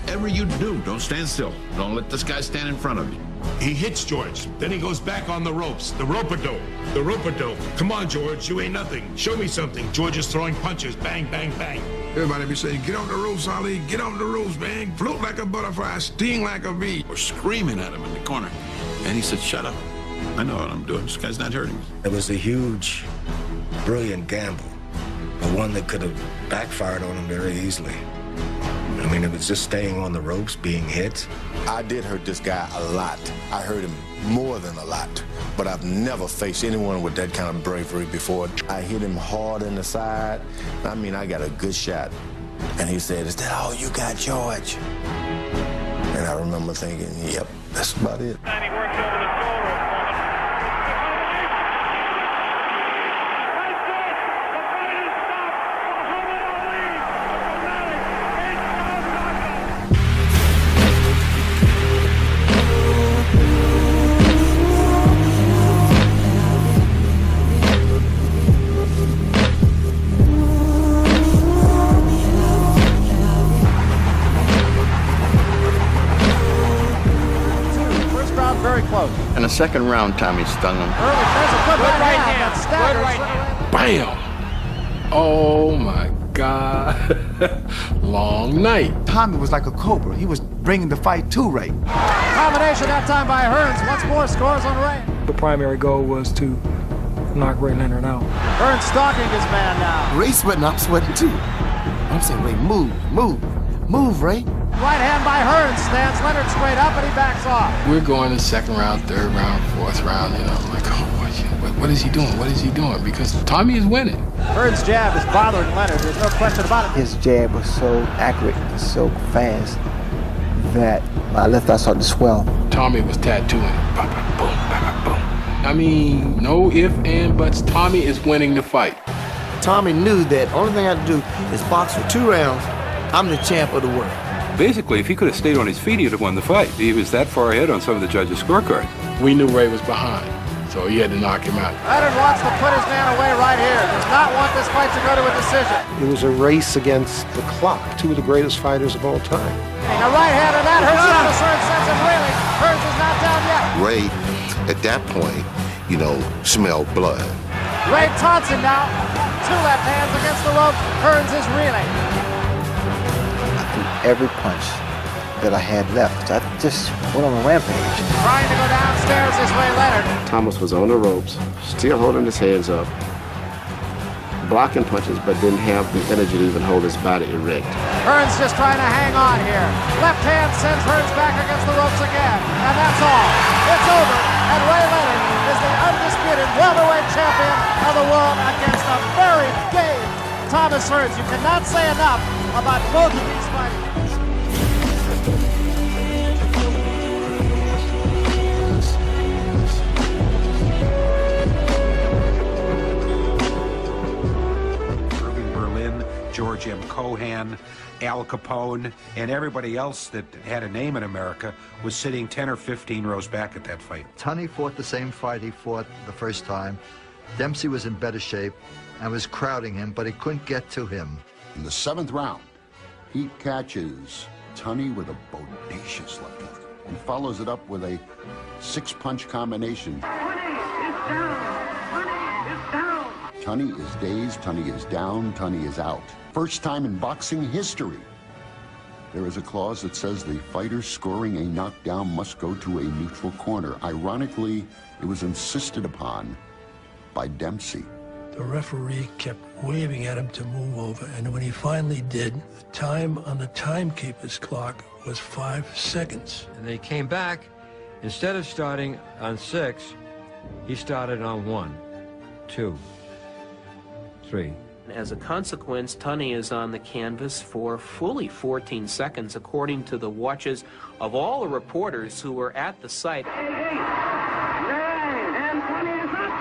Whatever you do, don't stand still. Don't let this guy stand in front of you. He hits George. Then he goes back on the ropes. The rope-a-dope. The rope-a-dope. Come on, George. You ain't nothing. Show me something. George is throwing punches. Bang, bang, bang. Everybody be saying, get on the ropes, Ali. Get on the ropes, man. Float like a butterfly. Sting like a bee. We're screaming at him in the corner. And he said, shut up. I know what I'm doing. This guy's not hurting me. It was a huge, brilliant gamble, but one that could have backfired on him very easily. I mean, it was just staying on the ropes, being hit. I did hurt this guy a lot. I hurt him more than a lot, but I've never faced anyone with that kind of bravery before. I hit him hard in the side. I mean, I got a good shot. And he said, is that all you got, George? And I remember thinking, yep, that's about it. And he works over the shoulder. In the second round, Tommy stung him. Good right hand. Bam! Oh my God. Long night. Tommy was like a cobra. He was bringing the fight to Ray. Combination that time by Hearns. Once more scores on Ray. The primary goal was to knock Ray Leonard out. Hearns stalking his man now. Ray's sweating, I'm sweating too. I'm saying, Ray, move, Ray. Right hand by Hearns stands Leonard straight up and he backs off. We're going to second round, third round, fourth round, you know. I'm like, oh, what is he doing? What is he doing? Because Tommy is winning. Hearns' jab is bothering Leonard. There's no question about it. His jab was so accurate and so fast that my left eye started to swell. Tommy was tattooing. Boom, boom, boom. I mean, no ifs and buts. Tommy is winning the fight. Tommy knew that only thing I had to do is box for 2 rounds. I'm the champ of the world. Basically, if he could have stayed on his feet, he'd have won the fight. He was that far ahead on some of the judges' scorecards. We knew Ray was behind, so he had to knock him out. Leonard wants to put his man away right here. Does not want this fight to go to a decision. It was a race against the clock. 2 of the greatest fighters of all time. A right hand, and that hurts Thomas Hearns, sends him reeling. Hearns is not down yet. Ray, at that point, smelled blood. Ray Thompson now, 2 left hands against the rope. Hearns is reeling. Every punch that I had left, I just went on a rampage. Trying to go downstairs this way, Leonard. Thomas was on the ropes, still holding his hands up, blocking punches, but didn't have the energy to even hold his body erect. Hearns just trying to hang on here. Left hand sends Hearns back against the ropes again. And that's all. It's over. And Ray Leonard is the undisputed welterweight champion of the world against a very game Thomas Hearns. You cannot say enough about both of these fighters. Irving Berlin, George M. Cohan, Al Capone, and everybody else that had a name in America was sitting 10 or 15 rows back at that fight. Tunney fought the same fight he fought the first time. Dempsey was in better shape and was crowding him, but he couldn't get to him. In the 7th round, he catches Tunney with a bodacious left hook and follows it up with a 6-punch combination. Tunney is down. Tunney is down. Tunney is dazed, Tunney is down, Tunney is out. First time in boxing history, there is a clause that says the fighter scoring a knockdown must go to a neutral corner. Ironically, it was insisted upon by Dempsey. The referee kept waving at him to move over, and when he finally did, the time on the timekeeper's clock was 5 seconds. And they came back. Instead of starting on 6, he started on 1, 2, 3. As a consequence, Tunney is on the canvas for fully 14 seconds, according to the watches of all the reporters who were at the site. And Tunney is up.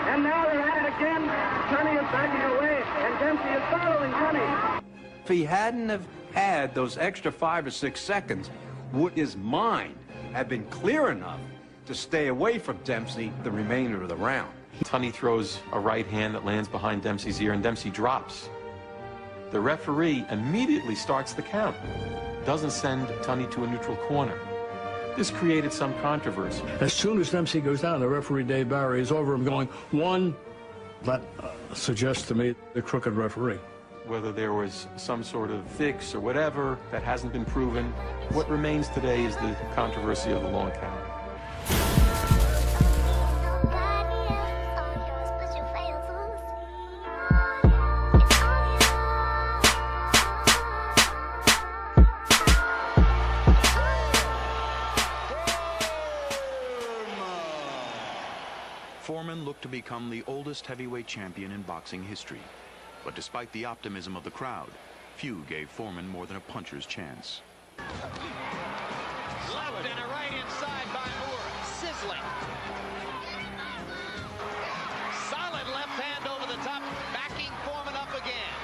And now they're at it again. Tunney is backing away, and Dempsey is following Tunney. If he hadn't have had those extra 5 or 6 seconds, would his mind have been clear enough to stay away from Dempsey the remainder of the round? Tunney throws a right hand that lands behind Dempsey's ear, and Dempsey drops. The referee immediately starts the count. doesn't send Tunney to a neutral corner. This created some controversy. As soon as Dempsey goes down, the referee Dave Barry is over him going, one. That suggests to me the crooked referee. Whether there was some sort of fix or whatever, that hasn't been proven. What remains today is the controversy of the long count. Foreman looked to become the oldest heavyweight champion in boxing history. But despite the optimism of the crowd, few gave Foreman more than a puncher's chance. Left and a right inside by Moore. Sizzling. Solid left hand over the top, backing Foreman up again.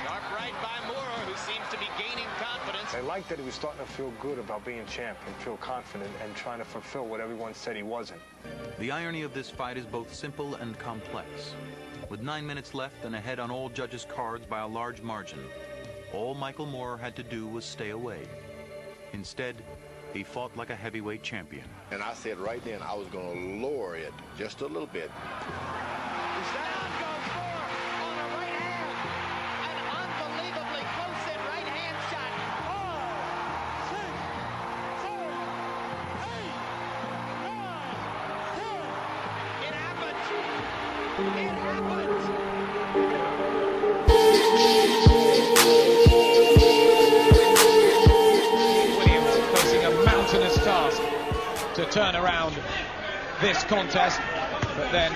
Sharp right by Moore, who seems to be gaining confidence. I like that he was starting to feel good about being champ and feel confident and trying to fulfill what everyone said he wasn't. The irony of this fight is both simple and complex. With 9 minutes left and ahead on all judges' cards by a large margin, all Michael Moorer had to do was stay away. Instead, he fought like a heavyweight champion. And I said right then I was going to lower it just a little bit. To turn around this contest, but then,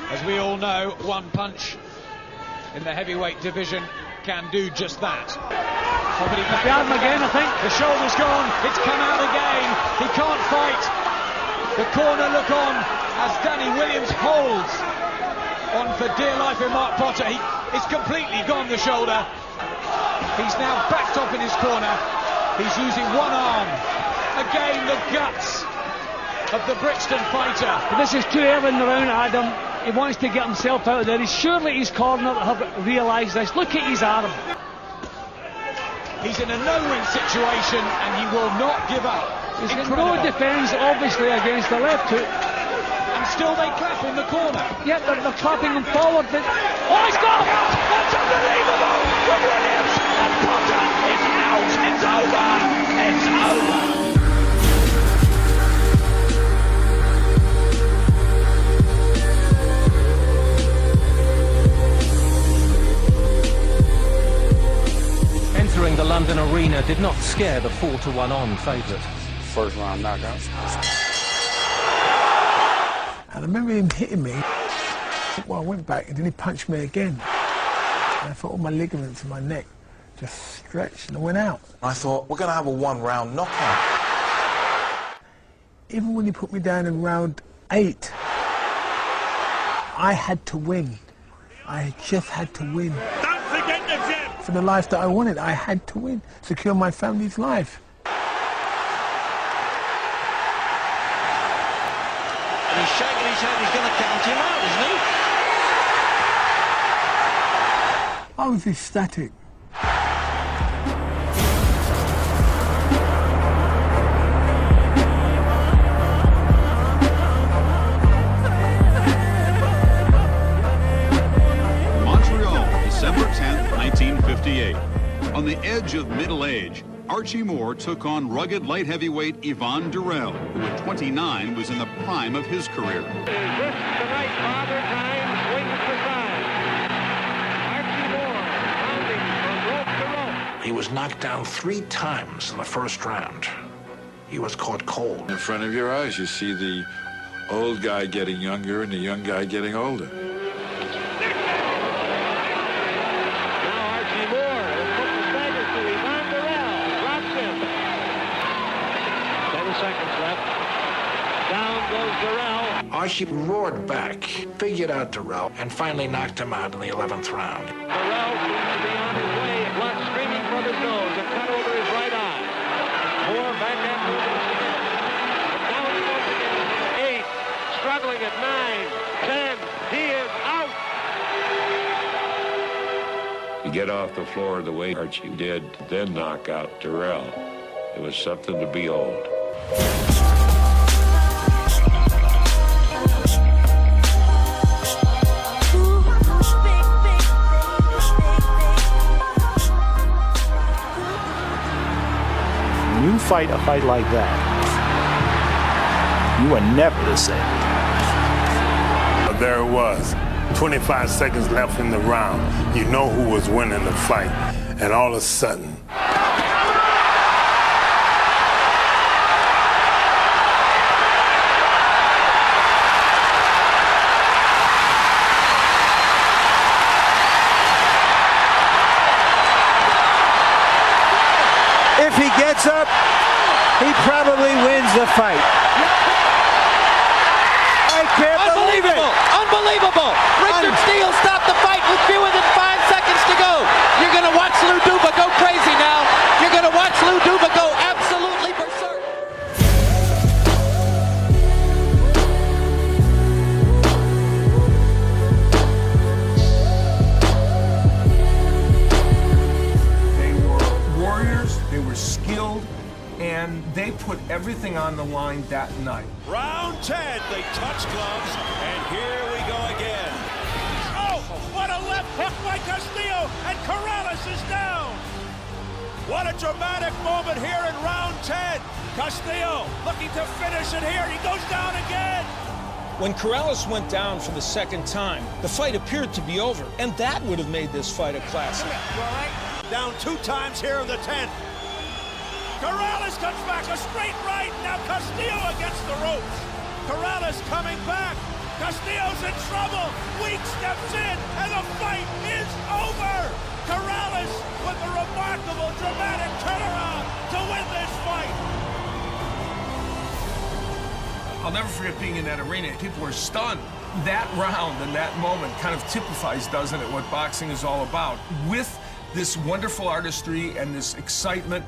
as we all know, one punch in the heavyweight division can do just that. Somebody back him again, I think. The shoulder's gone, it's come out again, he can't fight. The corner look on as Danny Williams holds on for dear life in Mark Potter. It's completely gone, the shoulder. He's now backed up in his corner. He's using one arm. Again, the guts of the Brixton fighter. This is too early in the round, Adam. He wants to get himself out of there. He's surely his corner have realised this. Look at his arm. He's in a no-win situation and he will not give up. He's got no defence, obviously, against the left hook. And still they clap in the corner. Yep, they're clapping him forward. But... Oh, he's got him! That's unbelievable! From Williams and Potter. It's out! It's over! It's over! Entering the London Arena did not scare the 4-1 on favourite. First round knockout. And I remember him hitting me. Well, I went back and then he punched me again. And I thought all my ligaments in my neck just stretched and I went out. I thought, we're going to have a one-round knockout. Even when he put me down in round 8, I had to win. I just had to win. Don't forget the gym! For the life that I wanted, I had to win. Secure my family's life. And he's shaking his head, he's going to count him out, isn't he? I was ecstatic. December 10th, 1958. On the edge of middle age, Archie Moore took on rugged light heavyweight Yvonne Durrell, who at 29 was in the prime of his career. Tonight, Father Time swings the side. Archie Moore rounding from rope to rope. He was knocked down 3 times in the first round. He was caught cold. In front of your eyes, you see the old guy getting younger and the young guy getting older. Archie roared back, figured out Durrell, and finally knocked him out in the 11th round. Durrell seems to be on his way, blood streaming from his nose and cut over his right eye. Moore back after him. Down he goes again. 8, struggling at 9, 10. He is out. To get off the floor the way Archie did, then knock out Darrell, it was something to behold. When you fight a fight like that, you are never the same. There it was, 25 seconds left in the round. You know who was winning the fight, and all of a sudden, if he gets up, he probably wins the fight. I can't believe it! Unbelievable! Richard Steele stopped the fight with fewer than 5 seconds to go. You're going to watch Lou Duva go crazy now. You're going to watch Lou Duva go absolutely berserk. They were warriors, they were skilled, and they put everything on the line that night. Round 10, they touch gloves, and here we go again. Oh, what a left hook by Castillo, and Corrales is down. What a dramatic moment here in round 10. Castillo looking to finish it here. He goes down again. When Corrales went down for the second time, the fight appeared to be over, and that would have made this fight a classic. Down 2 times here in the 10th. Corrales comes back, a straight right, now Castillo against the ropes. Corrales coming back, Castillo's in trouble, Weeks steps in, and the fight is over! Corrales with a remarkable, dramatic turnaround to win this fight! I'll never forget being in that arena. People were stunned. That round and that moment kind of typifies, doesn't it, what boxing is all about. With this wonderful artistry and this excitement,